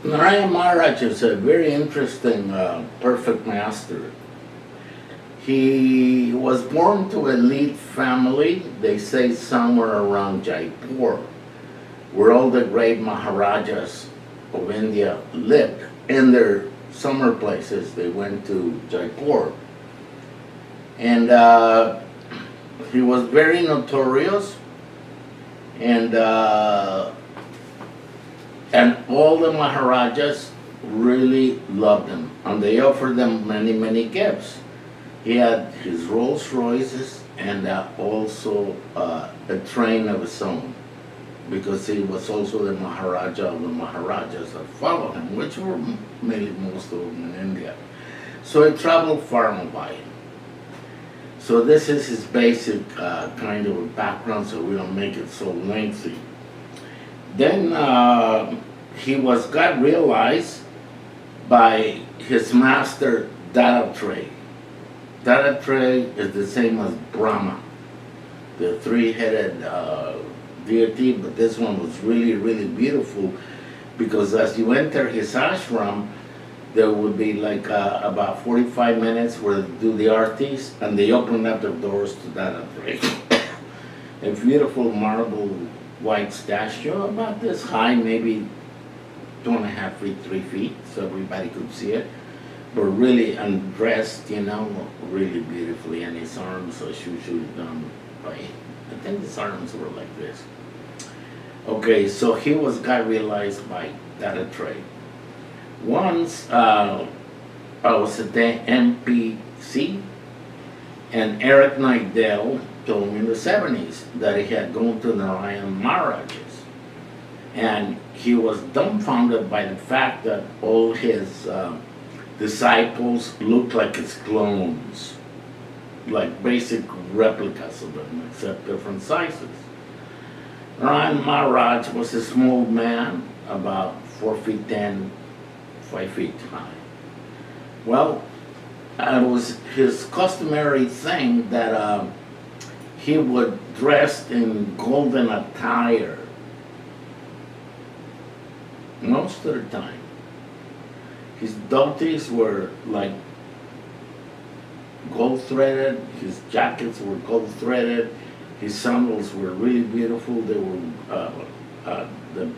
Narayan Maharaj is a very interesting, perfect master. He was born to elite family, they say somewhere around Jaipur, where all the great Maharajas of India lived. In their summer places, they went to Jaipur. And he was very notorious, and all the Maharajas really loved him, and they offered them many, many gifts. He had his Rolls Royces and also a train of his own, because he was also the Maharaja of the Maharajas that followed him, which were mainly most of them in India. So he traveled far and wide. So this is his basic kind of a background, so we don't make it so lengthy. Then got realized by his master Dattatreya. Dattatreya is the same as Brahma, the three-headed deity, but this one was really, really beautiful, because as you enter his ashram, there would be like about 45 minutes where they do the artis, and they open up the doors to Dattatreya. A beautiful marble white statue, about this high, maybe 2.5 feet, 3 feet, so everybody could see it. But really undressed, really beautifully, and his arms are usually done by, I think his arms were like this. Okay, so he got realized by Dattatreya. Once I was at the MPC, and Eric Nidell told me in the 70s that he had gone to Narayan Maharaj's, and he was dumbfounded by the fact that all his disciples looked like his clones, like basic replicas of them, except different sizes. Narayan Maharaj was a small man, about 4 feet 10, 5 feet high. Well, it was his customary thing that he would dress in golden attire most of the time. His dhotis were like gold threaded, his jackets were gold threaded, his sandals were really beautiful. They were the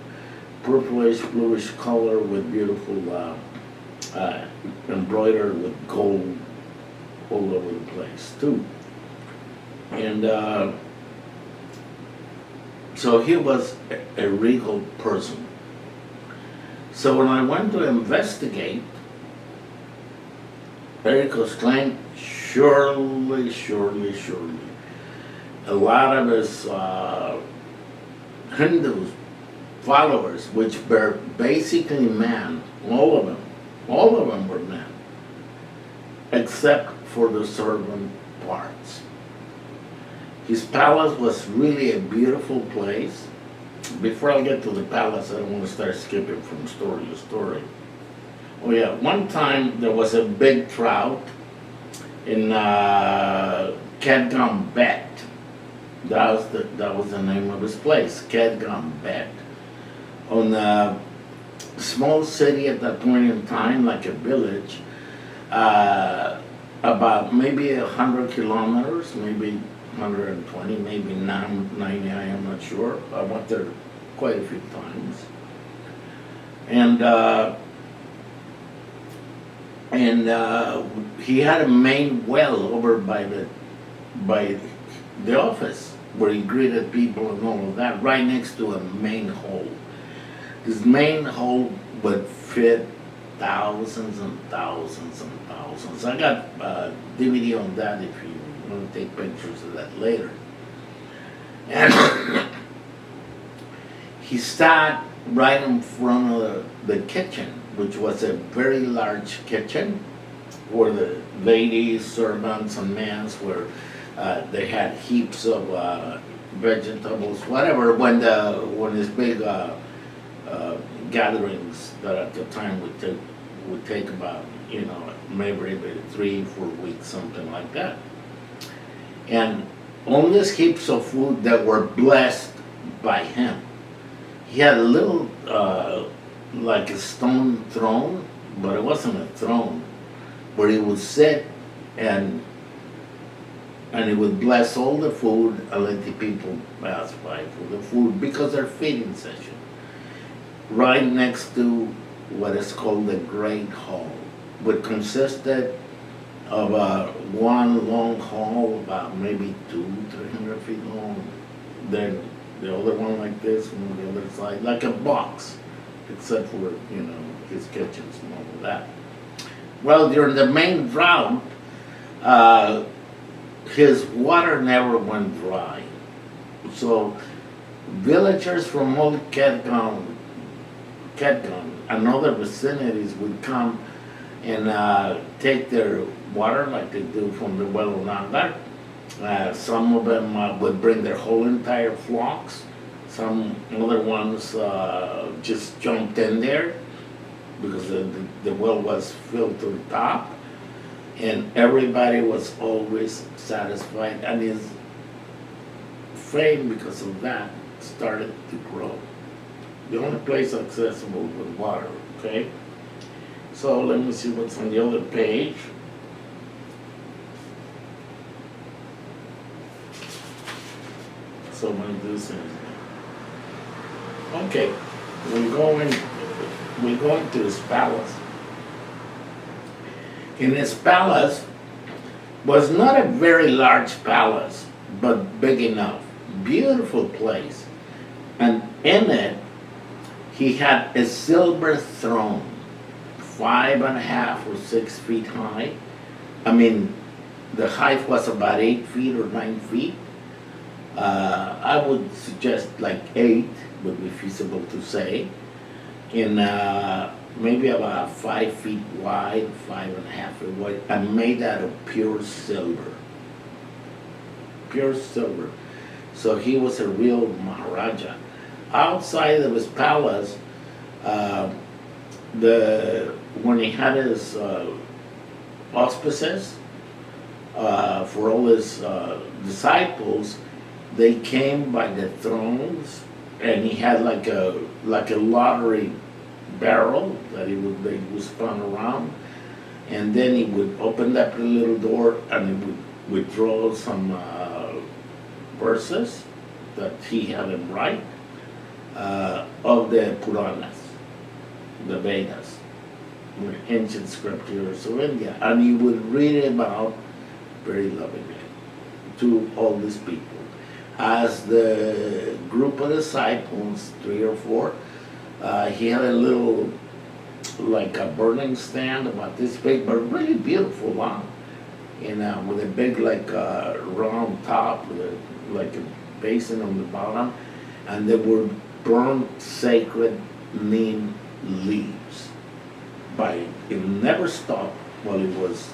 purplish bluish color with beautiful embroidered with gold all over the place too. And so he was a regal person. So when I went to investigate, Eric claimed, surely, a lot of his Hindu followers, which were basically men, all of them were men, except for the servant parts. His palace was really a beautiful place. Before I get to the palace, I don't want to start skipping from story to story. Oh yeah, one time there was a big drought in Kedgam Bet. That was the name of his place, Kedgam Bet. On a small city at that point in time, like a village, about maybe 100 kilometers, maybe 120, maybe 90, I am not sure. I went there quite a few times. And he had a main well over by the office where he greeted people and all of that, right next to a main hall. This main hall would fit thousands and thousands and thousands. I got DVD on that if you want to take pictures of that later. And he sat right in front of the kitchen, which was a very large kitchen where the ladies, servants, and men were. They had heaps of vegetables, whatever. When these big gatherings that at the time would take about maybe 3-4 weeks, something like that. And all these heaps of food that were blessed by him. He had a little like a stone throne, but it wasn't a throne, where he would sit and he would bless all the food and let the people pass by for the food because they're feeding session. Right next to what is called the Great Hall, which consisted of one long hall about maybe 300 feet long. Then the other one like this on the other side, like a box, except for, his kitchens and all of that. Well, during the main drought, his water never went dry. So villagers from all Ketgon and other vicinities would come and take their water like they do from the well of Nangar. Some of them would bring their whole entire flocks. Some other ones just jumped in there because the well was filled to the top. And everybody was always satisfied. And his fame, because of that, started to grow. The only place accessible with water, okay? So let me see what's on the other page. So I'm going to do something. Okay, we're going to his palace. In his palace was not a very large palace, but big enough. Beautiful place. And in it, he had a silver throne, 5.5 or 6 feet high. I mean, the height was about 8 feet or 9 feet. I would suggest like 8 would be feasible to say. In maybe about 5 feet wide, 5.5 feet wide, and made out of pure silver. Pure silver. So he was a real Maharaja. Outside of his palace, when he had his auspices for all his disciples, they came by the thrones, and he had like a lottery barrel that they would spun around, and then he would open up the little door and he would withdraw some verses that he had him write of the Puranas, the Vedas, the ancient scriptures of India, and he would read it about very lovingly to all these people. As the group of disciples, 3 or 4, he had a little, like a burning stand about this big, but really beautiful one, with a big, like round top, with like a basin on the bottom, and there were burned sacred neem leaves. It never stopped while he was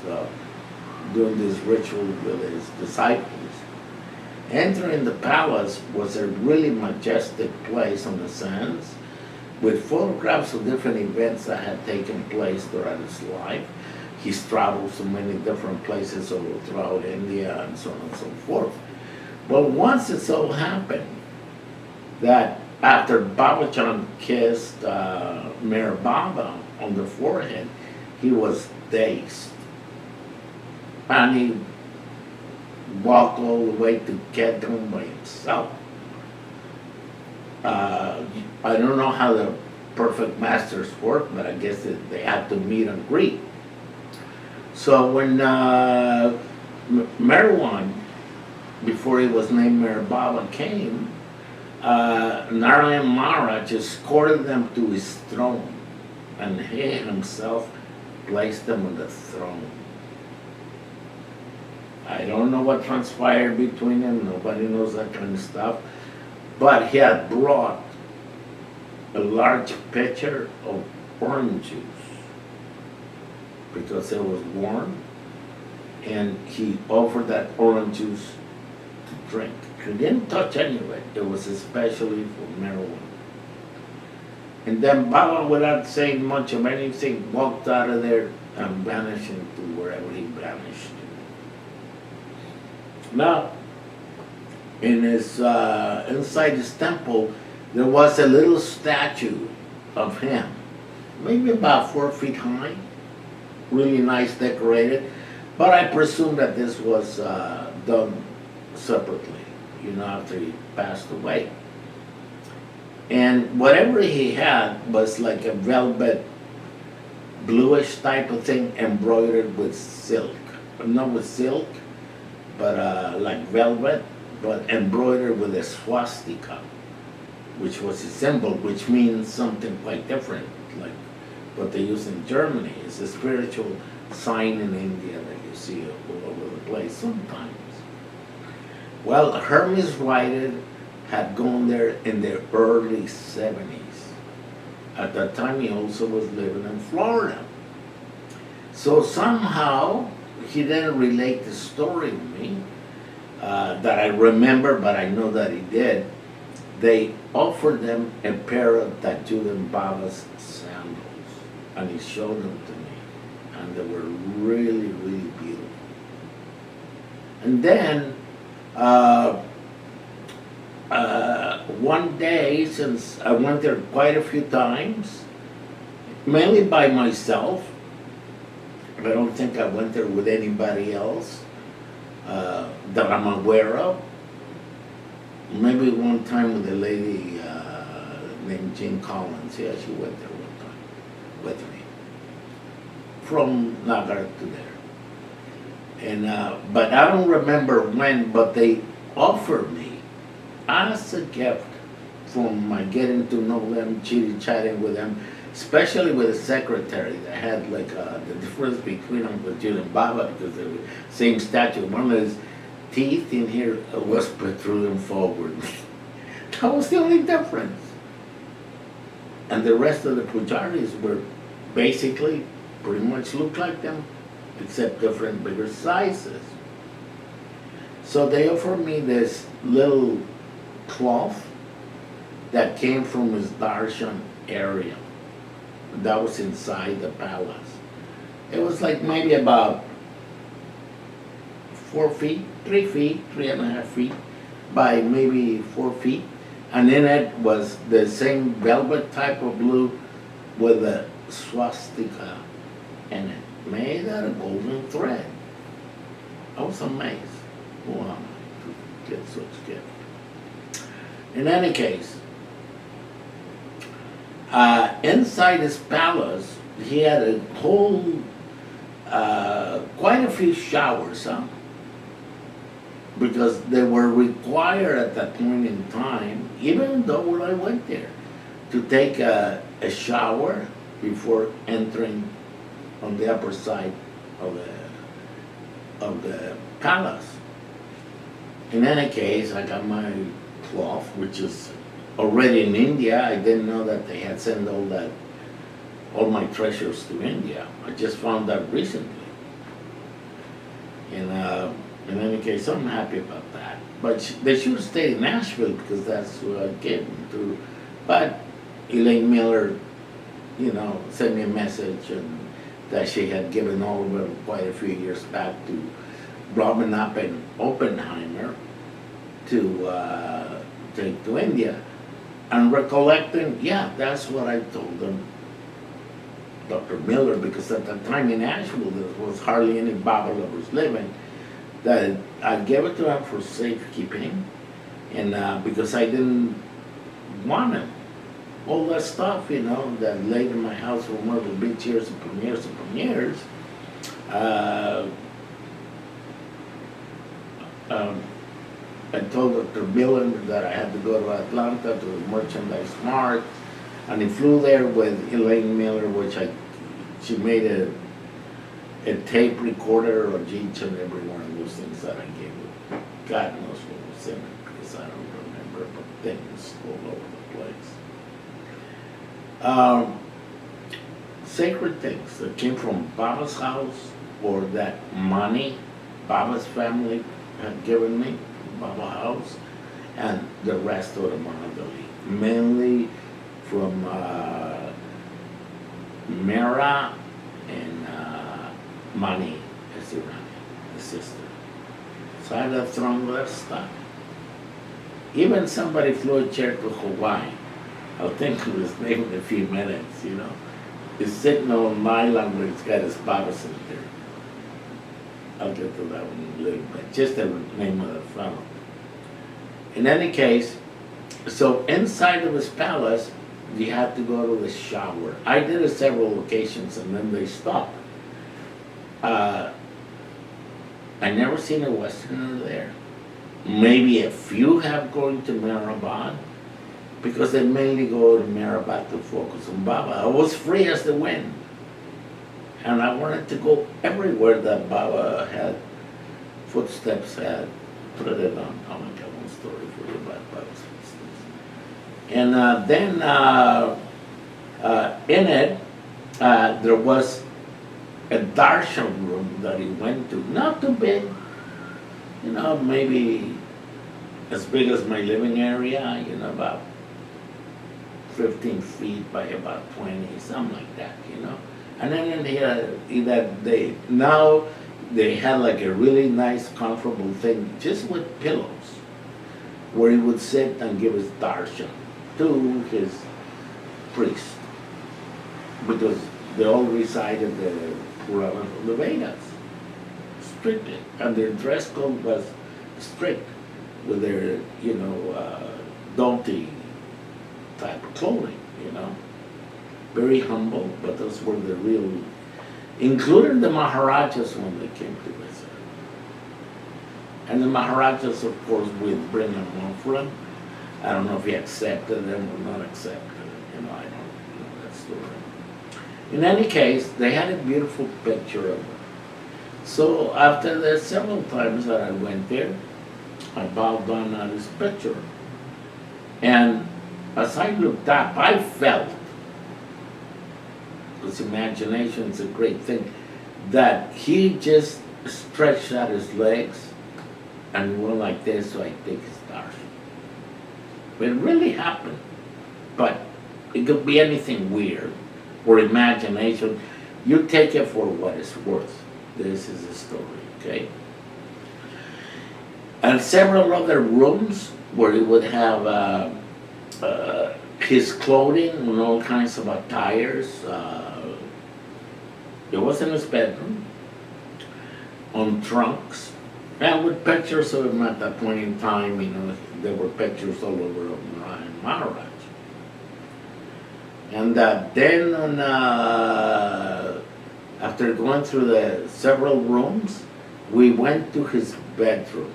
doing this ritual with his disciples. Entering the palace was a really majestic place on the sands, with photographs of different events that had taken place throughout his life. He's traveled to many different places all throughout India and so on and so forth. But once it so happened that after Babachan kissed Mayor Baba on the forehead, he was dazed. And he walked all the way to Kedron by himself. I don't know how the perfect masters work, but I guess that they had to meet and greet. So when Merwan, before he was named Mayor Baba, came, Narayan Maharaj escorted them to his throne, and he himself placed them on the throne. I don't know what transpired between them, nobody knows that kind of stuff, but he had brought a large pitcher of orange juice because it was warm, and he offered that orange juice to drink. He didn't touch any of it. It was especially for marijuana. And then Baba, without saying much of anything, walked out of there and vanished into wherever he vanished. Now, in his inside his temple, there was a little statue of him maybe about 4 feet high, really nice decorated. But I presume that this was done separately, after he passed away. And whatever he had was like a velvet, bluish type of thing embroidered with silk. Not with silk, but like velvet, but embroidered with a swastika, which was a symbol, which means something quite different, like what they use in Germany. It's a spiritual sign in India that you see all over the place sometimes. Well, Hermes Whited had gone there in the early 70s. At that time, he also was living in Florida. So somehow, he didn't relate the story to me that I remember, but I know that he did. They offered them a pair of Tajuddin Baba's sandals, and he showed them to me, and they were really, really beautiful. And then, one day, since I went there quite a few times, mainly by myself, I don't think I went there with anybody else that I'm aware of. Maybe one time with a lady named Jean Collins. Yeah, she went there one time with me. From Nagar to there. And but I don't remember when, but they offered me as a gift from my getting to know them, chitty-chatting with them, especially with the secretary that had like the difference between Uncle Jude and Baba, because they were same statue. One of his teeth in here was protruding forward. That was the only difference. And the rest of the pujaris were basically pretty much looked like them, except different bigger sizes. So they offered me this little cloth that came from his darshan area. That was inside the palace. It was like maybe about 4 feet, 3 feet, 3.5 feet by maybe 4 feet. And in it was the same velvet type of blue with a swastika in it, made out of golden thread. I was amazed. Who am I to get such gift? In any case, inside his palace, he had a whole, quite a few showers, because they were required at that point in time, even though when I went there, to take a shower before entering on the upper side of the palace. In any case, I got my cloth, which is already in India. I didn't know that they had sent all my treasures to India. I just found out recently. And in any case, I'm happy about that. But they should have stayed in Nashville, because that's who I gave them to. But Elaine Miller, sent me a message and that she had given all of them quite a few years back to Robin Oppenheimer to take to India. And recollecting, yeah, that's what I told them, Dr. Miller, because at the time in Nashville there was hardly any Baba lovers living, that I gave it to him for safekeeping, and because I didn't want him. All that stuff, that laid in my house for Myrtle Beach years upon years upon years. I told Dr. Miller that I had to go to Atlanta to the Merchandise Mart, and he flew there with Elaine Miller, which she made a tape recorder of each and every one of those things that I gave her. God knows what was in it, because I don't remember, but things all over the place. Sacred things that came from Baba's house, or that money Baba's family had given me, Baba house, and the rest of the Mahadali, mainly from Mera and Mani, the sister. So I left thrown with that stuff. Even somebody flew a chair to Hawaii. I'll think of his name in a few minutes, is sitting on an island where it's got his palace in there. I'll get to that one in a little bit. Just the name of the fellow. In any case, so inside of his palace, you had to go to the shower. I did it several occasions and then they stopped. I never seen a Westerner there. Maybe a few have going to Marabad because they mainly go to Marabad to focus on Baba. I was free as the wind. And I wanted to go everywhere that Baba had footsteps had. Put it on. Oh, I got one story for you about Baba's footsteps. And then in it, there was a darshan room that he went to. Not too big, maybe as big as my living area, about 15 feet by about 20, something like that, And then in here, now they had like a really nice, comfortable thing, just with pillows, where he would sit and give his darshan to his priest, because they all recited the Purana of the Vedas, strictly, and their dress code was strict, with their, dhoti type of clothing, very humble, but those were the real, including the Maharajas when they came to visit. And the Maharajas, of course, would bring them home for him. I don't know if he accepted them or not accepted them, I don't know that story. In any case, they had a beautiful picture of him. So after the several times that I went there, I bowed down at his picture. And as I looked up, I felt, because imagination is a great thing, that he just stretched out his legs and went like this, so I take his darshan. But it really happened. But it could be anything weird or imagination. You take it for what it's worth. This is the story, okay? And several other rooms where he would have his clothing and all kinds of attires. It was in his bedroom, on trunks, and with pictures of him at that point in time. There were pictures all over of Narayan Maharaj. And then after going through the several rooms, we went to his bedroom,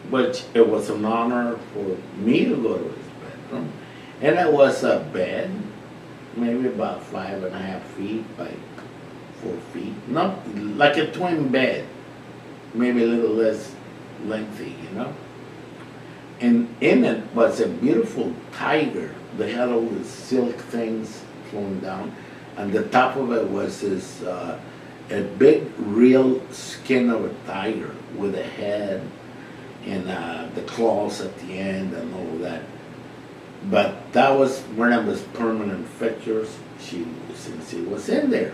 which it was an honor for me to go to his bedroom. And it was a bed, maybe about 5.5 feet by 4 feet, not like a twin bed, maybe a little less lengthy, And in it was a beautiful tiger. They had all the silk things flowing down, and the top of it was this a big real skin of a tiger with a head and the claws at the end and all of that. But that was one of his permanent fixtures. Since he was in there,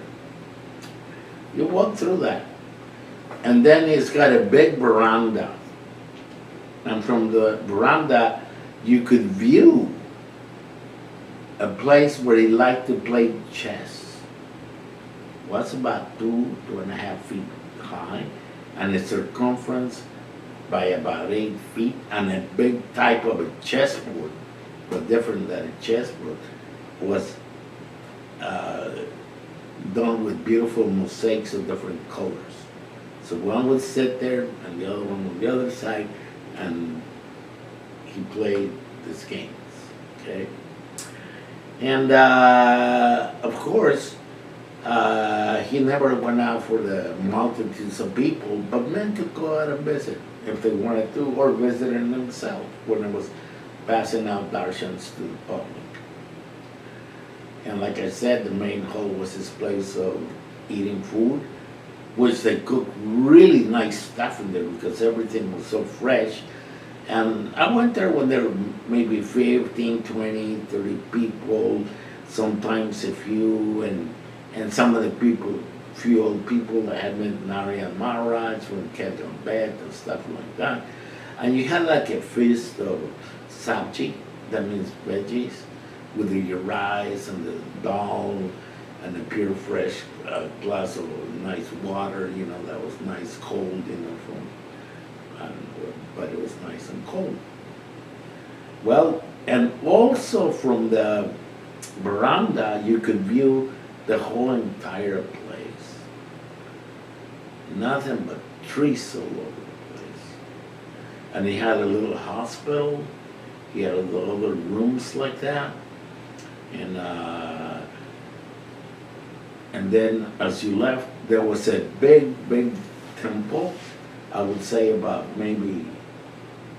you walk through that, and then he's got a big veranda, and from the veranda you could view a place where he liked to play chess. It was about 2.5 feet high, and its circumference by about 8 feet, and a big type of a chessboard, but different than a chessboard, was done with beautiful mosaics of different colors. So one would sit there, and the other one on the other side, and he played these games, okay? And of course, he never went out for the multitudes of people, but men could go out and visit if they wanted to, or visit in themselves when it was passing out darshans to the public. And like I said, the main hall was his place of eating food, which they cooked really nice stuff in there because everything was so fresh. And I went there when there were maybe 15, 20, 30 people, sometimes a few, and some of the few old people that had met Narayan Maharaj when he kept on bed and stuff like that. And you had like a feast of sabji, that means veggies, with your rice and the dal and a pure fresh glass of nice water, that was nice cold, but it was nice and cold. Well, and also from the veranda, you could view the whole entire place. Nothing but trees all over the place. And he had a little hospital. He had other rooms like that. And then as you left, there was a big, big temple. I would say about maybe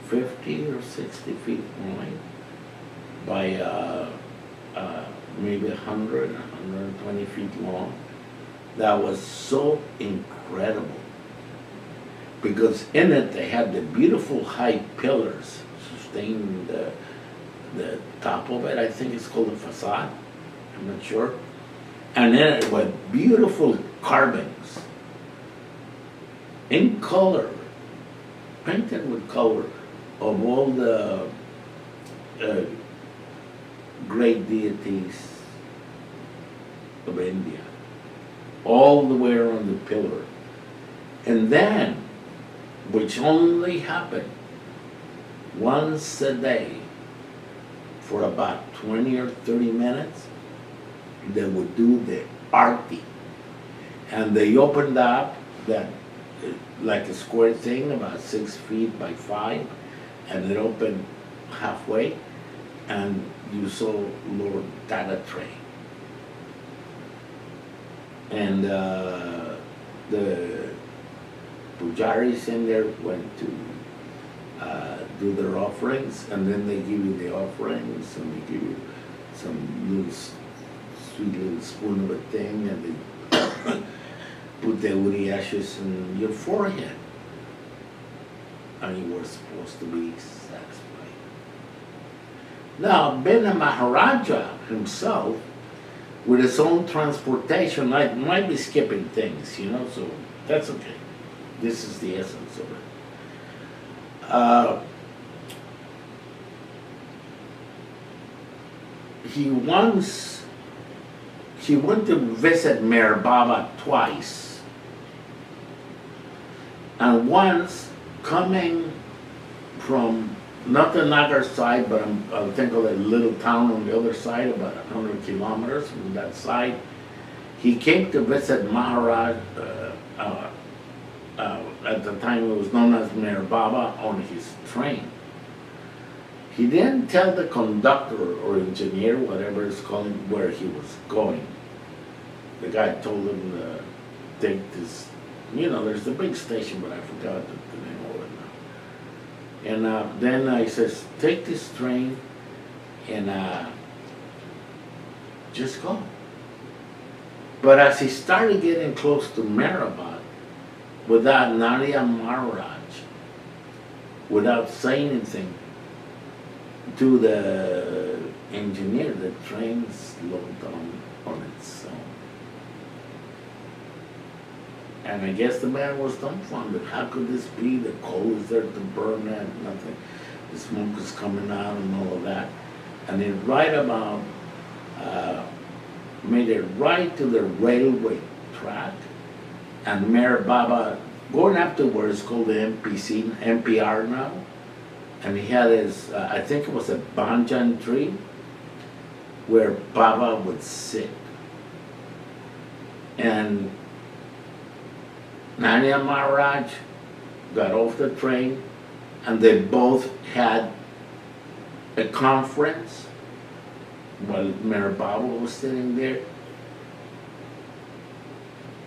50 or 60 feet wide by maybe 100, 120 feet long. That was so incredible because in it they had the beautiful high pillars sustaining the top of it. I think it's called a facade. I'm not sure. And in it were beautiful carvings in color, painted with color, of all the great deities of India, all the way around the pillar. And then, which only happened once a day for about 20 or 30 minutes, they would do the arti. And they opened up that like a square thing about 6 feet by 5, and it opened halfway, and you saw Lord Dattatreya. And the pujaris in there went to do their offerings, and then they give you the offerings, and they give you some little sweet little spoon of a thing, and they put the uri ashes in your forehead, and you were supposed to be satisfied. Now, being a Maharaja himself, with his own transportation, I might be skipping things, so that's okay. This is the essence of it. He went to visit Meher Baba twice, and once coming from not the Nagar side, but I think of a little town on the other side, about 100 kilometers from that side, he came to visit Maharaj, at the time it was known as Meher Baba, on his train. He didn't tell the conductor or engineer, whatever it's called, where he was going. The guy told him to take this, there's the big station, but I forgot the name of it now. And then I says, take this train and just go. But as he started getting close to Mehrabad, without Narya Maharaj, without saying anything to the engineer, the train slowed down on its own. And I guess the man was dumbfounded. How could this be? The coal is there to burn it, nothing. The smoke is coming out and all of that. And it made it right to the railway track. And Meher Baba, going up to where it's called the NPR now, and he had his, I think it was a banyan tree, where Baba would sit. And Narya Maharaj got off the train, and they both had a conference while Meher Baba was sitting there.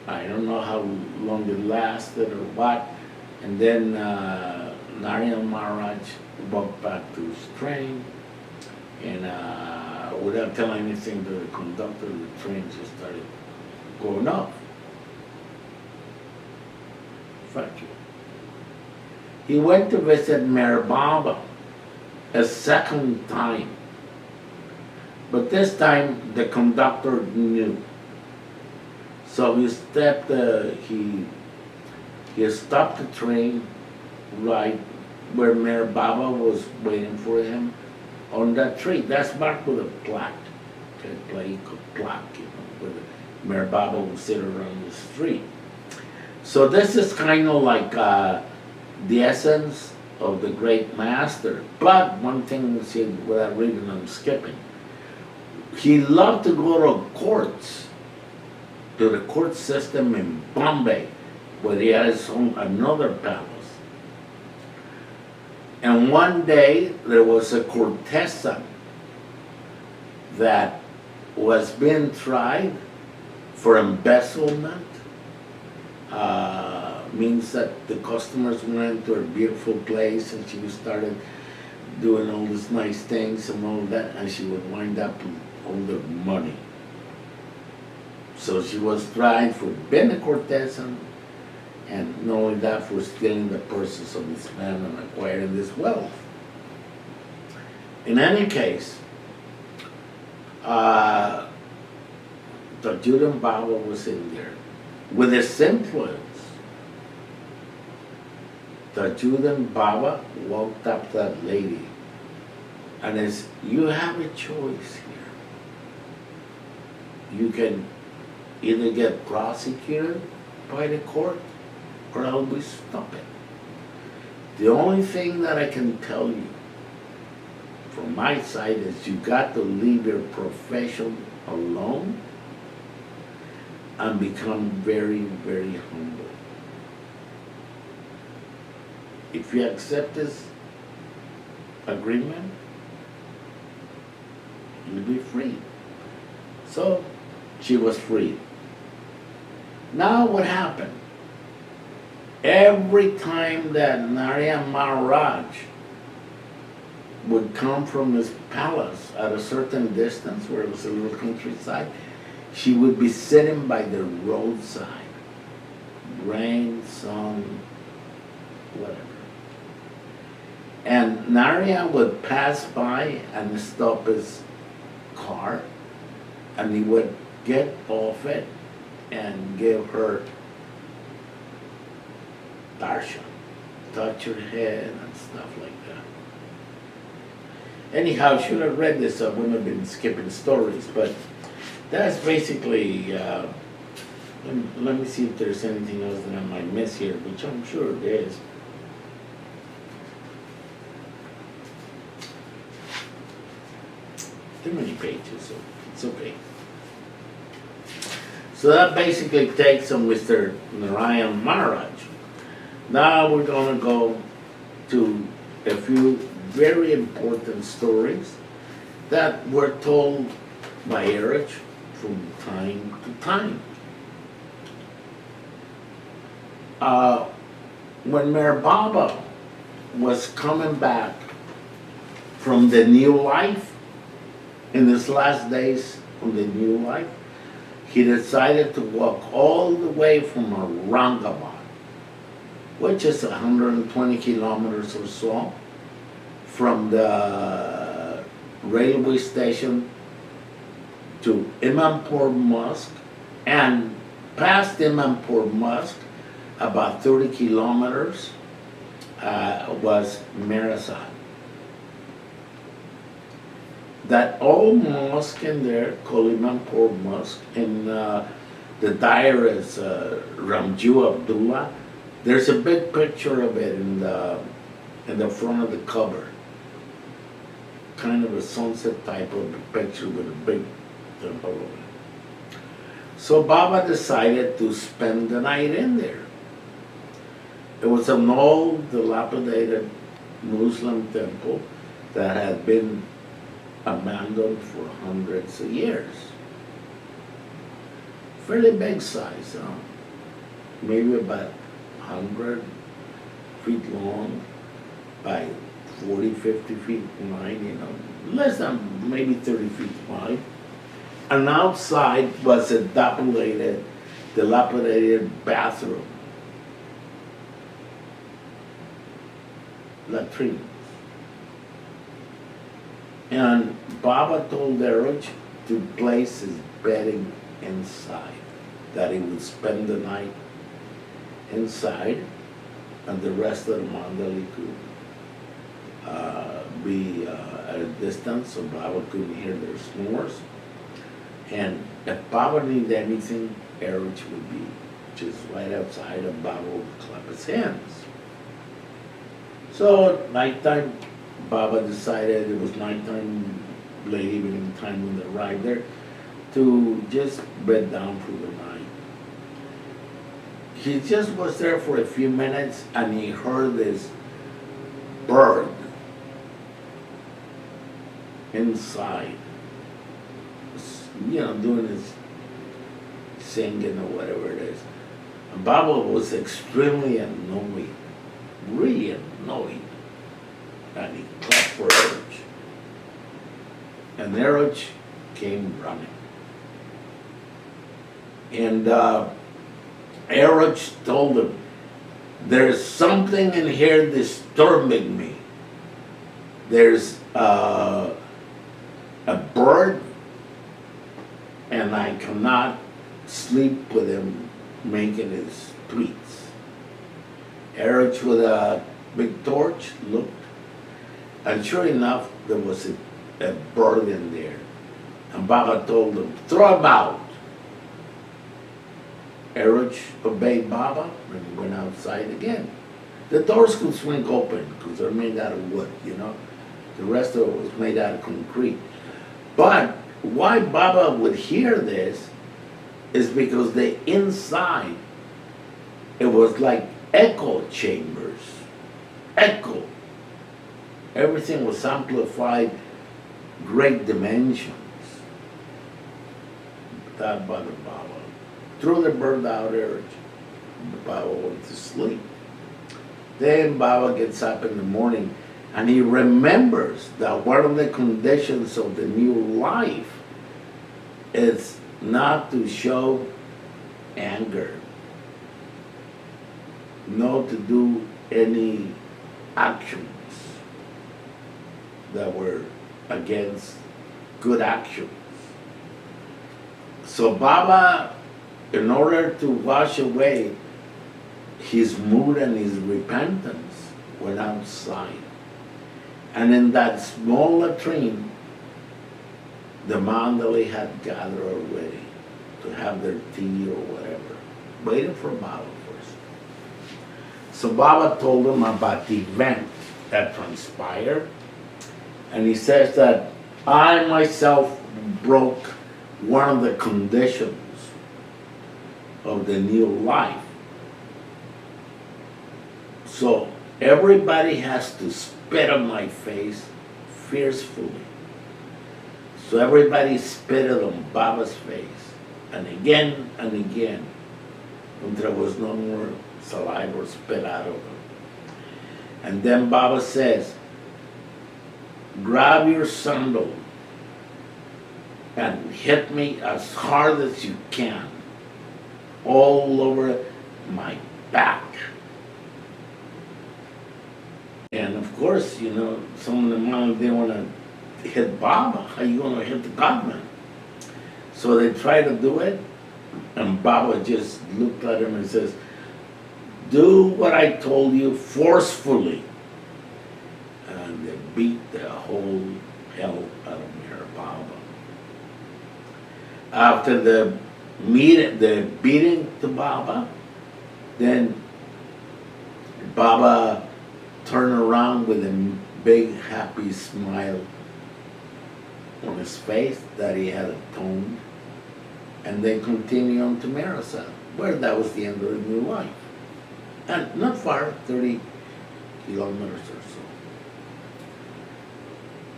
I don't know how long it lasted or what. And then Narya Maharaj walked back to his train, and without telling anything to the conductor, the train just started going off. Thank you. He went to visit Meher Baba a second time. But this time the conductor knew. So he stopped the train right where Meher Baba was waiting for him on that tree. That's marked with a plaque. A plaque, with Mayor Baba would sit around the street. So this is kind of like the essence of the great master. But one thing, see, without reading, I'm skipping. He loved to go to courts, to the court system in Bombay, where he had his own another palace. And one day there was a courtesan that was being tried for embezzlement. Means that the customers went to her beautiful place and she started doing all these nice things and all that, and she would wind up with all the money. So she was tried for being a courtesan, and not only that, for stealing the purses of this man and acquiring this wealth. In any case, the Judan Baba was in there. With his influence, the Judan Baba walked up to that lady and says, you have a choice here. You can either get prosecuted by the court or I'll be stop it. The only thing that I can tell you from my side is you got to leave your profession alone and become very, very humble. If you accept this agreement, you'll be free. So she was free. Now what happened? Every time that Narayan Maharaj would come from his palace at a certain distance, where it was a little countryside, she would be sitting by the roadside. Rain, sun, whatever. And Narayan would pass by and stop his car, and he would get off it and give her darshan, touch her head and stuff like that. Anyhow, I should have read this, I wouldn't have been skipping stories, but that's basically, let me see if there's anything else that I might miss here, which I'm sure there is. Too many pages, so it's okay. So that basically takes on Mr. Narayan Maharaj. Now we're going to go to a few very important stories that were told by Erich from time to time. When Mayor Baba was coming back from the new life, in his last days of the new life, he decided to walk all the way from Aurangabad, which is 120 kilometers or so, from the railway station to Imampur Mosque, and past Imampur Mosque, about 30 kilometers, was Mirasan. That old mosque in there, called Imampur Mosque, in the diary is Ramju Abdullah. There's a big picture of it in the front of the cover. Kind of a sunset type of picture with a big temple over it. So Baba decided to spend the night in there. It was an old, dilapidated Muslim temple that had been abandoned for hundreds of years. Fairly big size, maybe about 100 feet long by 40, 50 feet wide, less than maybe 30 feet wide. And outside was a dilapidated bathroom, latrine. And Baba told Erich to place his bedding inside, that he would spend the night inside, and the rest of the mandali could be at a distance so Baba couldn't hear their snores. And if Baba needed anything, Erich would be just right outside, and Baba would clap his hands. So at nighttime, Baba decided it was nighttime, late evening time when they arrived there, to just bed down for the night. He just was there for a few minutes and he heard this bird inside, doing his singing or whatever it is. And Baba was extremely annoyed, really annoyed. And he clapped for Erich. And Erich came running. And Erich told him, there's something in here disturbing me. There's a bird, and I cannot sleep with him making his tweets. Erich with a big torch looked, and sure enough, there was a bird in there. And Baba told him, throw him out. Erich obeyed Baba and went outside again. The doors could swing open because they're made out of wood, The rest of it was made out of concrete. But why Baba would hear this is because the inside, it was like echo chambers. Echo. Everything was amplified, great dimensions. That bothered Baba. Threw the bird out, Erich. Baba went to sleep. Then Baba gets up in the morning and he remembers that one of the conditions of the new life is not to show anger, not to do any actions that were against good actions. So Baba, in order to wash away his mood and his repentance, went outside. And in that small latrine, the Mandali had gathered already to have their tea or whatever, waiting for Baba first. So Baba told them about the event that transpired, and he says that I myself broke one of the conditions of the new life. So everybody has to spit on my face fiercely. So everybody spit it on Baba's face, and again, until there was no more saliva spit out of him. And then Baba says, grab your sandal and hit me as hard as you can, all over my back. And of course, some of the monks didn't want to hit Baba. How are you going to hit the Godman? So they tried to do it, and Baba just looked at him and says, do what I told you forcefully. And they beat the whole hell out of Meher Baba. After the beating to Baba, then Baba turned around with a big happy smile on his face that he had atoned, and they continued on to Marasa, where that was the end of the new life. And not far, 30 kilometers or so.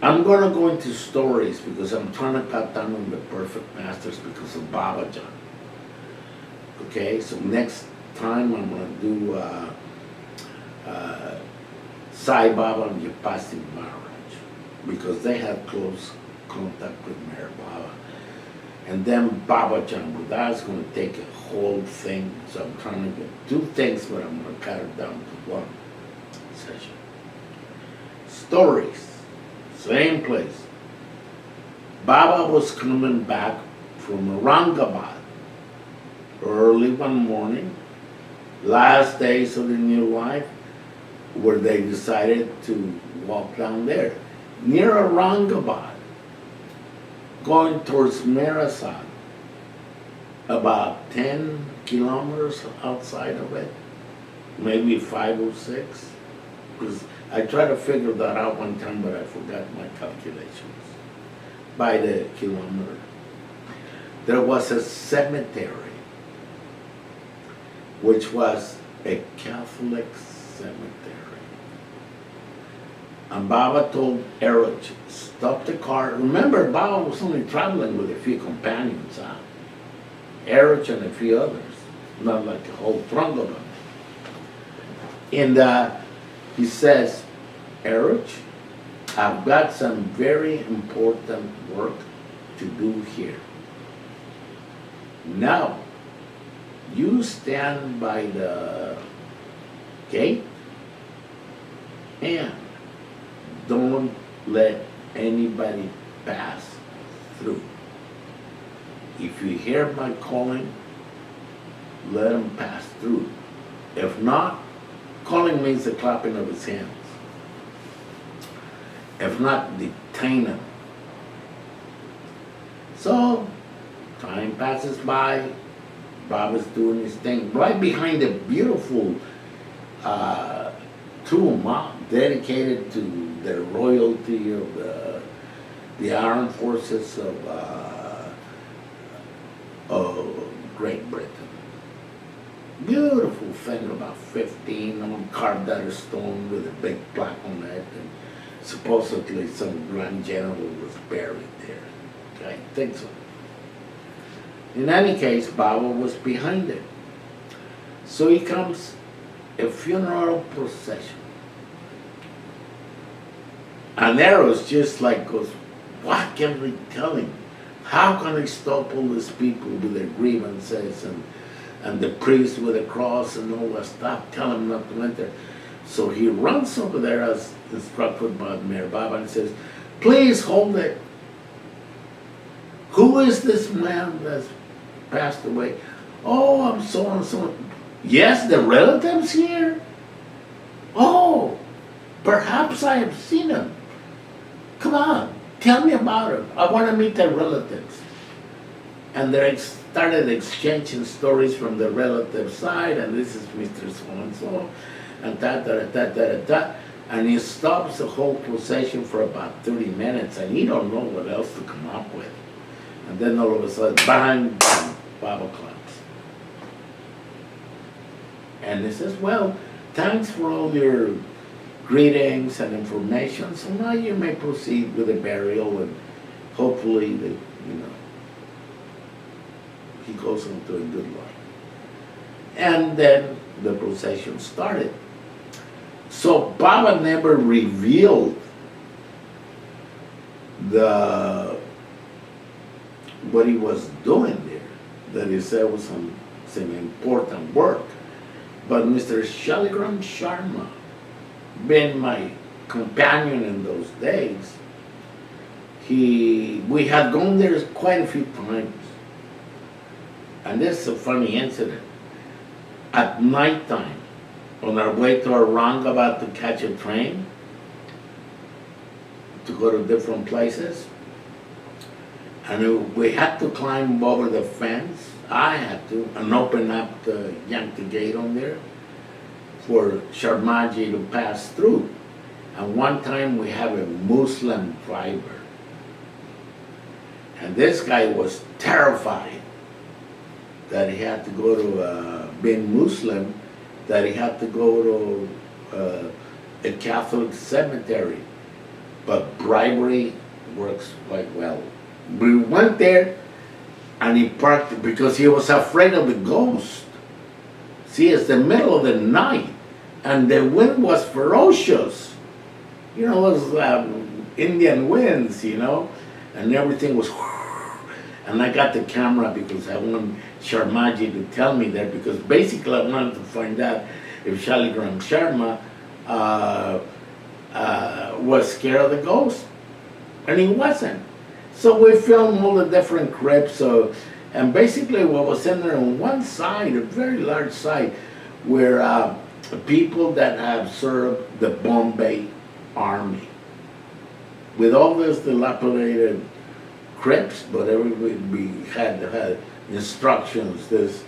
I'm going to go into stories because I'm trying to cut down on the perfect masters because of Baba Jan. Okay, so next time I'm going to do Sai Baba and Yapasi Maharaj because they have close contact with Meher Baba. And then Baba Jan, but that's going to take a whole thing. So I'm trying to get two things, but I'm going to cut it down to one session. Stories. Same place. Baba was coming back from Aurangabad early one morning, last days of the new life, where they decided to walk down there, near Aurangabad. going towards Marathon, about 10 kilometers outside of it, maybe 5 or 6. Because I tried to figure that out one time, but I forgot my calculations by the kilometer. There was a cemetery, which was a Catholic cemetery. And Baba told Eric, stop the car. Remember, Baba was only traveling with a few companions, huh? Eric and a few others, not like a whole trunk of them. And he says, Eric, I've got some very important work to do here. Now, you stand by the gate and don't let anybody pass through. If you hear my calling, let them pass through. If not, calling means the clapping of his hands. If not, detain him. So, time passes by, Baba's doing his thing right behind a beautiful tomb dedicated to the royalty of the armed forces of Great Britain. Beautiful thing, about 15, all carved out of stone with a big plaque on it, and supposedly some grand general was buried there. I think so. In any case, Baba was behind it. So he comes, a funeral procession. And Eros just like goes, what can we tell him? How can I stop all these people with their grievances and the priest with a cross and all that stuff, tell him not to enter. So he runs over there as instructed by Mayor Baba and says, please hold it. Who is this man that's passed away? Oh, I'm so and so. Yes, the relatives here? Oh, perhaps I have seen him. Come on, tell me about him. I want to meet the relatives. And they started exchanging stories from the relative side, and this is Mr. So-and-so, and that. And he stops the whole procession for about 30 minutes, and he don't know what else to come up with. And then all of a sudden, bang, bang, Baba claps. And he says, well, thanks for all your greetings and information, so now you may proceed with the burial, and hopefully, he goes into a good life. And then the procession started. So Baba never revealed what he was doing there, that he said was some important work. But Mr. Shaligram Sharma, being my companion in those days, we had gone there quite a few times. And this is a funny incident. At night time, on our way to Aurangabad to catch a train, to go to different places, and we had to climb over the fence. I had to, and open up the Yankee gate on there for Sharmaji to pass through. And one time we have a Muslim driver. And this guy was terrified that he had to go to, being Muslim, that he had to go to a Catholic cemetery. But bribery works quite well. We went there, and he parked because he was afraid of the ghost. See, it's the middle of the night, and the wind was ferocious. Those Indian winds, and everything was. And I got the camera because I wanted Sharmaji to tell me that, because basically I wanted to find out if Shaligram Sharma was scared of the ghost. And he wasn't. So we filmed all the different crypts. And basically what was in there on one side, a very large side, were people that have served the Bombay Army. With all this dilapidated crepes, but everybody had instructions. This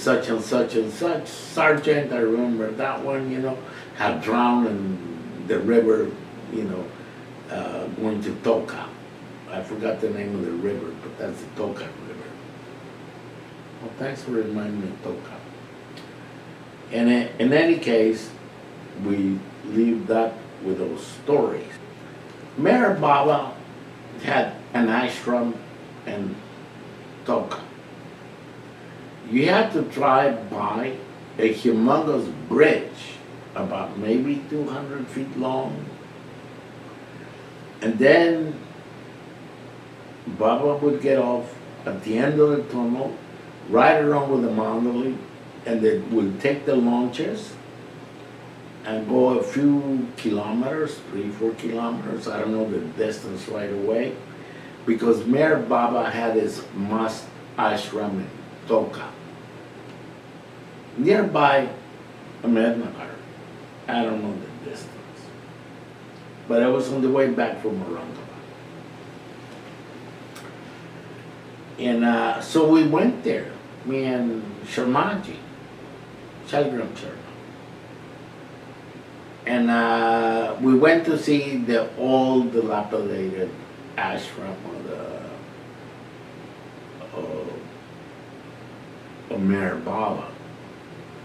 such and such sergeant. I remember that one. Had drowned in the river. Going to Toka. I forgot the name of the river, but that's the Toka River. Well, thanks for reminding me of Toka. And in any case, we leave that with those stories. Mayor Baba had an ashram in Toka. You had to drive by a humongous bridge, about maybe 200 feet long. And then Baba would get off at the end of the tunnel, ride around with the mandali, and they would take the launches and go a few kilometers, 3-4 kilometers, I don't know the distance right away, because Mayor Baba had his mosque ashram in Toka. Nearby, Ahmednagar, I don't know the distance, but I was on the way back from Aurangabad. And so we went there, me and Sharmaji, Shalgram Sharma. And we went to see the old dilapidated ashram of Mayor Baba.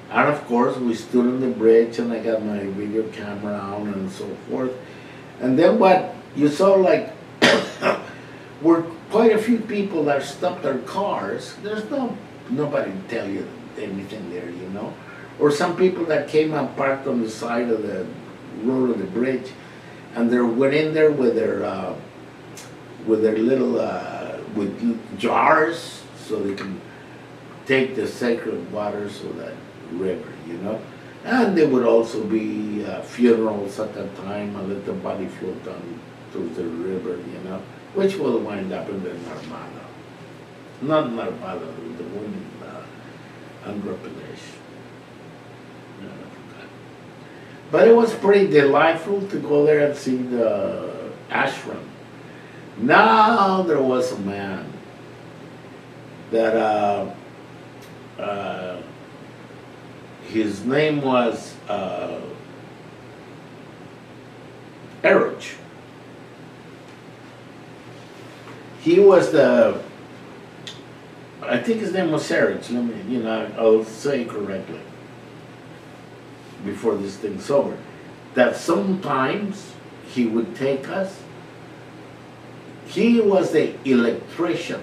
And of course, we stood on the bridge and I got my video camera out and so forth. And then what you saw, like, were quite a few people that stopped their cars. There's nobody to tell you anything there, Or some people that came and parked on the side of the road of the bridge, and they went in there with their little with jars so they can take the sacred waters of that river, And there would also be funerals at that time and let the body float down to the river, which will wind up in the Narmada. Not Narmada, the one in Andhra Pradesh. But it was pretty delightful to go there and see the ashram. Now there was a man that his name was Eruch. He was I think his name was Eruch. I'll say it correctly before this thing's over. That sometimes he would take us. He was the electrician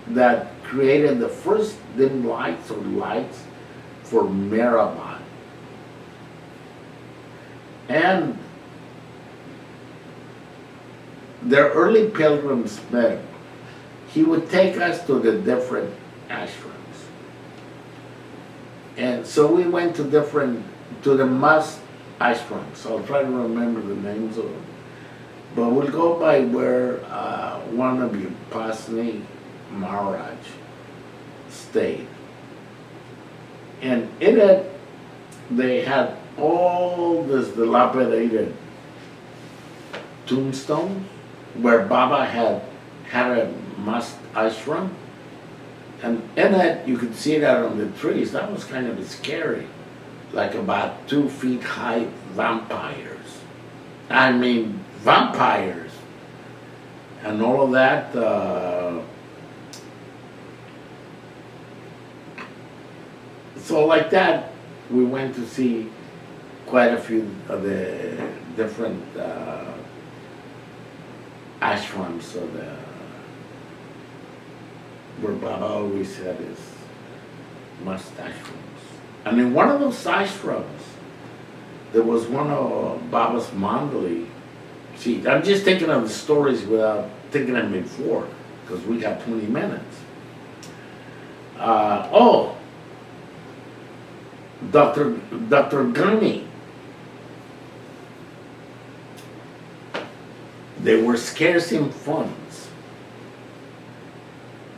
that created the first dim lights or lights for Mehrabad. And their early pilgrims met him. He would take us to the different ashrams. And so we went to the mosque ashrams. I'll try to remember the names of them. But we'll go by where one of you, Pasni Maharaj, stayed. And in it, they had all this dilapidated tombstones where Baba had a mosque ashram. And in it, you could see that on the trees. That was kind of scary. Like about 2 feet high vampires. I mean, vampires. And all of that. So like that, we went to see quite a few of the different ashrams of where Baba always had his mosque ashrams. And in one of those ashrams, there was one of Baba's mandali. See, I'm just thinking of the stories without thinking of them before, because we got 20 minutes. Dr. Ghani. They were scarce in funds.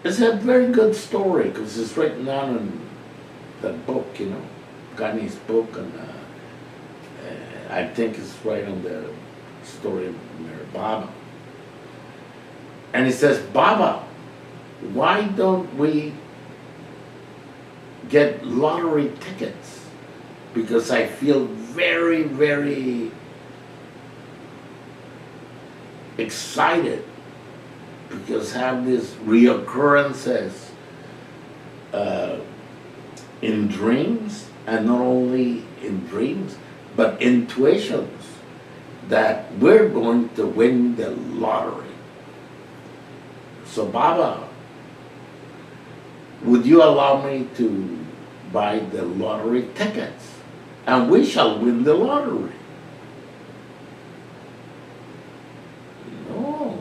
It's a very good story because it's written down in that book, Ghani's book, and I think it's right on the story of Mayor Baba. And he says, Baba, why don't we get lottery tickets? Because I feel very, very excited because I have these reoccurrences in dreams, and not only in dreams, but intuitions that we're going to win the lottery. So Baba, would you allow me to buy the lottery tickets? And we shall win the lottery. No.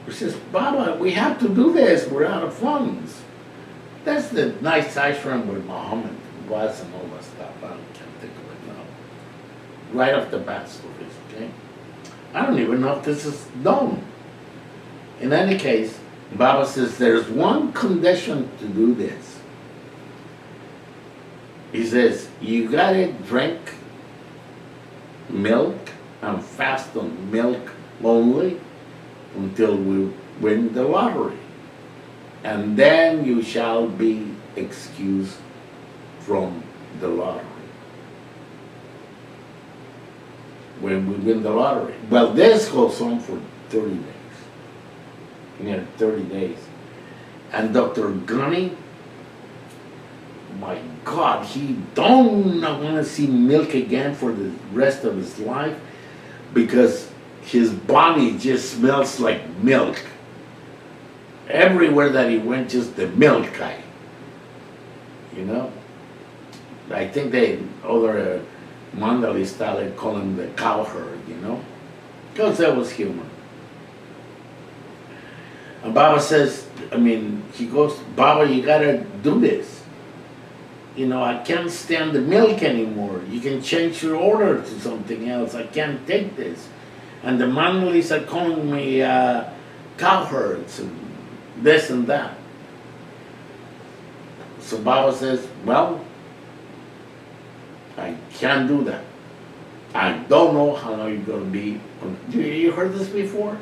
He says, Baba, we have to do this. We're out of funds. That's the nice ashram where Muhammad was and all that stuff. I can't think of it now. Right off the bat stories, okay? I don't even know if this is known. In any case, Baba says there's one condition to do this. He says, you gotta drink milk and fast on milk only until we win the lottery. And then you shall be excused from the lottery. When we win the lottery. Well, this goes on for 30 days. 30 days. And Dr. Gunny, my God, he don't want to see milk again for the rest of his life because his body just smells like milk. Everywhere that he went, just the milk guy. You know? I think they, other Mandali started calling him the cow herd, you know? Because that was humor. And Baba says, he goes, Baba, you gotta do this. You know, I can't stand the milk anymore. You can change your order to something else. I can't take this. And the Mandalis are calling me cow herds and this and that. So Baba says, well, I can't do that. I don't know how long you're going to be. You heard this before?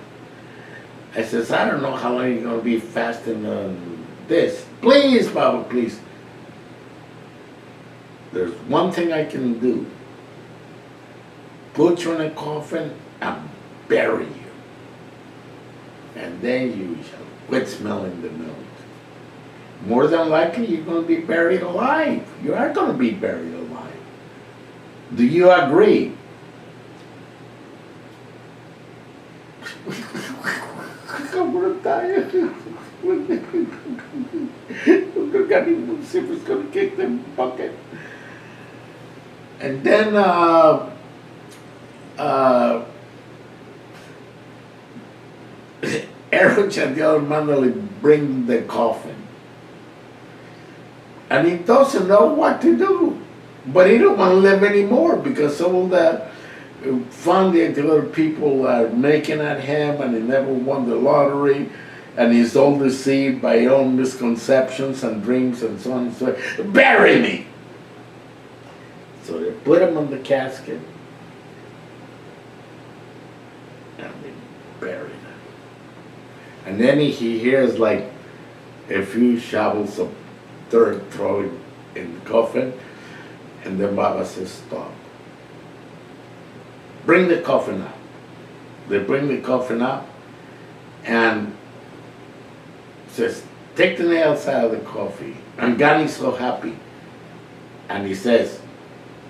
I says, I don't know how long you're going to be fasting on this. Please, Baba, please. There's one thing I can do. Put you in a coffin and bury you. And then you shall quit smelling the milk. More than likely, you're going to be buried alive. You are going to be buried alive. Do you agree? I'm going to die. Lucifer's going to kick the bucket. And then Erich and the other Mandali bring the coffin. And he doesn't know what to do. But he don't want to live anymore because all the fun the other people are making at him, and he never won the lottery, and he's all deceived by his own misconceptions and dreams and so on and so on. Bury me! So they put him on the casket and they buried him. And then he hears like a few shovels of dirt thrown in the coffin, and then Baba says, stop. Bring the coffin up. They bring the coffin up and says, take the nails out of the coffin. And Gani's so happy. And he says,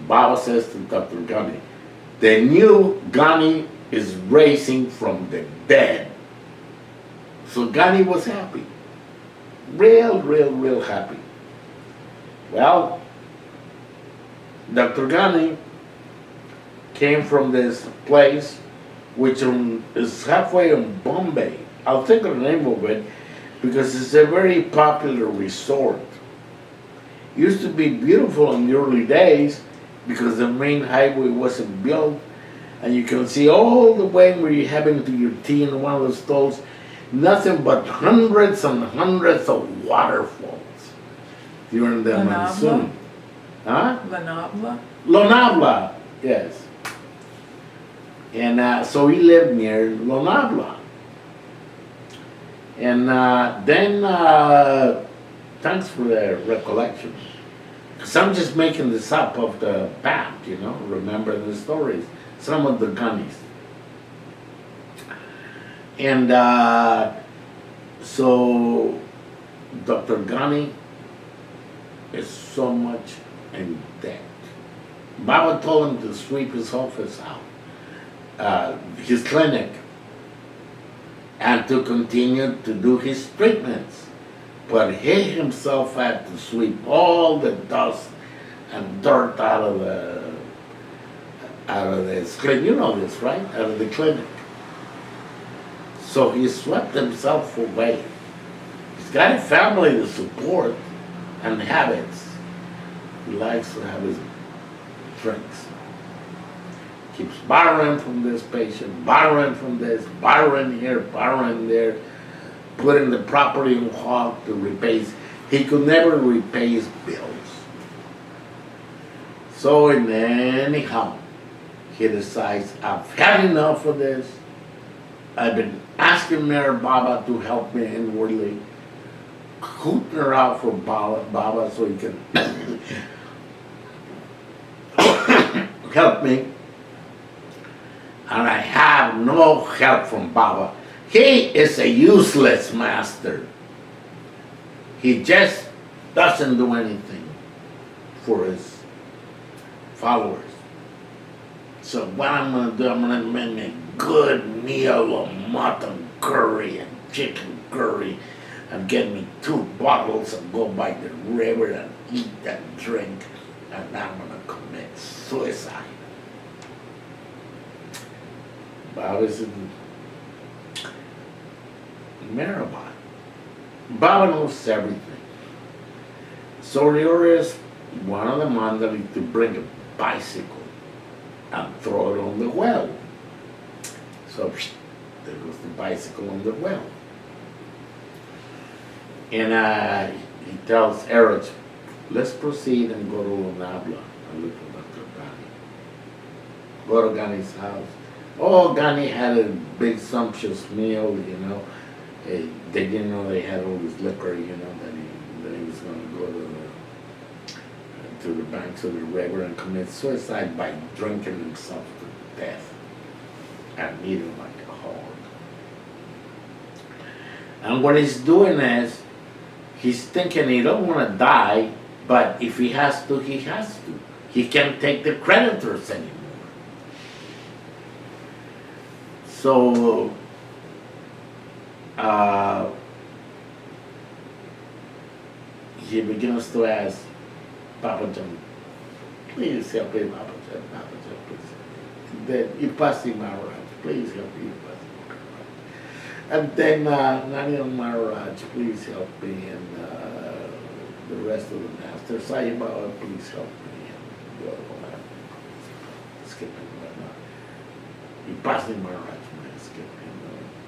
Baba says to Dr. Ghani, the new Ghani is raising from the dead. So Ghani was happy. Real happy. Well, Dr. Ghani came from this place which is halfway in Bombay. I'll think of the name of it because it's a very popular resort. It used to be beautiful in the early days because the main highway wasn't built, and you can see all the way where you're having to your tea in one of the stalls, nothing but hundreds and hundreds of waterfalls during the monsoon. Huh? Lonabla, yes. And so he lived near Lonabla. And then, thanks for the recollection. Because I'm just making this up of the bat, remember the stories. Some of the gunnies. And so Dr. Ghani is so much in debt. Baba told him to sweep his office out, his clinic, and to continue to do his treatments. But he himself had to sweep all the dust and dirt out of this clinic. You know this, right? Out of the clinic. So he swept himself away. He's got a family to support and habits. He likes to have his drinks. Keeps borrowing from this patient, borrowing from this, borrowing here, borrowing there, putting the property in hog to repay. He could never repay his bills. So anyhow, he decides, I've had enough of this. I've been asking Mayor Baba to help me inwardly, hooting her out for Baba so he can help me. And I have no help from Baba. He is a useless master. He just doesn't do anything for his followers. So what I'm going to do, I'm going to make me a good meal of mutton curry and chicken curry and get me 2 bottles and go by the river and eat and drink, and I'm going to commit suicide. Baba is in Marabot. Baba knows everything. So he orders one of the mandali to bring a bicycle and throw it on the well. So there goes the bicycle on the well. And he tells Erich, let's proceed and go to Lonabla and look for Dr. Ghani. Go to Ghani's house. Oh, Ghani had a big sumptuous meal, They didn't know they had all this liquor, that he was going to go to the banks of the river and commit suicide by drinking himself to death and eating like a hog. And what he's doing is, he's thinking he don't want to die, but if he has to, he has to. He can't take the creditors anymore. So, he begins to ask Papa John, please help me, Papa John, please. Then you pass him Maharaj, please help me, pass him Maharaj. And then Nani Maharaj, please help me, and the rest of the masters, Sai Baba, please help me, and the other one, skipping whatnot. You pass him Maharaj,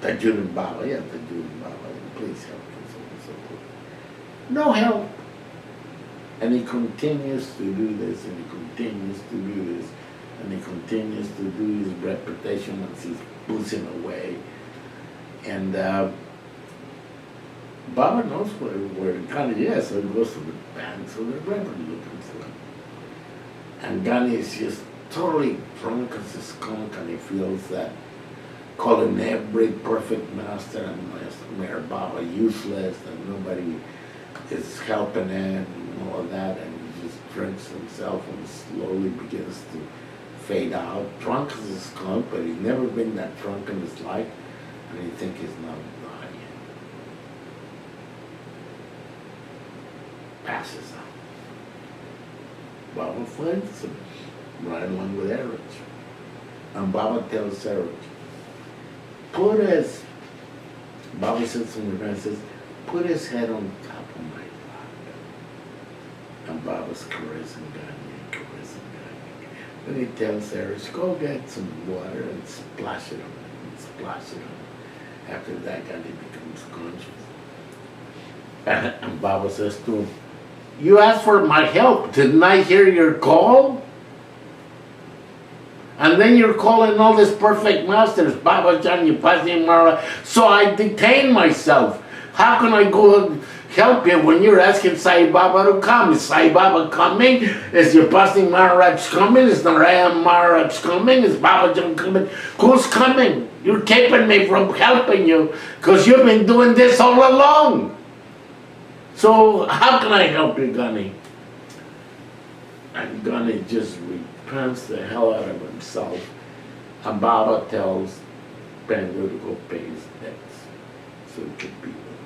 Tajuddin Baba, Tajuddin Baba, please help me, so on and so forth. No help. And he continues to do this, and he continues to do this, and he continues to do his reputation as he's pushing away. And Baba knows where Ghani is, so he goes to the banks of the river looking for him. And Ghani is just totally drunk as a skunk, and he feels that calling every perfect master and Mayor Baba useless, and nobody is helping him and all of that, and he just drinks himself and slowly begins to fade out. Drunk as a skunk, but he's never been that drunk in his life, and he thinks he's not dying. Passes out. Baba finds him right along with Erich. And Baba tells Erich, Baba says to me, says, put his head on top of my lap. And Baba's caressing Ghani. Then he tells Erich, go get some water and splash it on him. After that, Ghani becomes conscious. And Baba says to him, you asked for my help. Didn't I hear your call? And then you're calling all these perfect masters, Baba Jan, Yupasi Mara. So I detain myself. How can I go and help you when you're asking Sai Baba to come? Is Sai Baba coming? Is Yupasi Maharaj coming? Is Narayan Maharaj coming? Is Baba Jan coming? Who's coming? You're keeping me from helping you because you've been doing this all along. So how can I help you, Gunny? And Gunny just repents the hell out of himself. And Baba tells Bandu to go pay his debts so he could be with